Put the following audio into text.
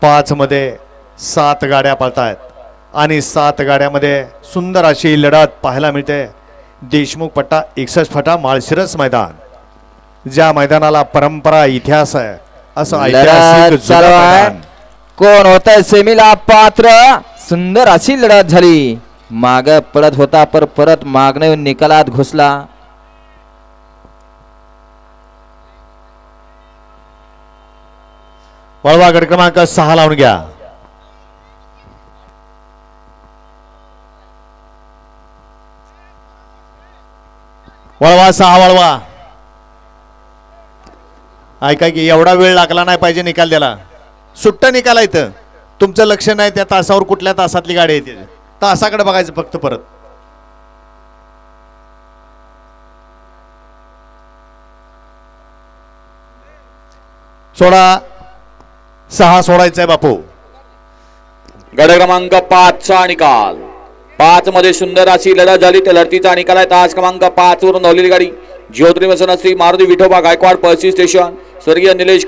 5 मध्ये 7 गाड्या पळतायत आणि 7 गाड्यामध्ये सुंदर अशी लढत पाहायला मिळते. देशमुख पट्टा 61 फटा माळशिरस मैदान, ज्या मैदानाला परंपरा इतिहास आहे असं ऐतिहासिक जुनं मैदान. कोण होत सेमीला पात्र. सुंदर अशी लढत झाली. माग पळत होता पर परत मागणे निकालात घुसला. वळवा गट क्रमांक 6 लावून घ्या. वळवा 6 वळवा. ऐका की एवढा वेळ लागला नाही पाहिजे निकाल द्यायला. सुट्टा निकाल इथं. तुमचं लक्ष नाही त्या तासावर कुठल्या तासातली गाडी येते. तासाकडे बघायचं फक्त. परत सोडा. 6 सोडायचंय बापू. गट क्रमांक 5 चा निकाल. 5 मध्ये सुंदर अशी लढत झाली. त्या लढतीचा निकाल आहे तास क्रमांक 5 वरून धावलेली गाडी ज्योतिर्मय श्री मारुती विठोबा गायकवाड पळशी स्टेशन स्वर्गीय निलेश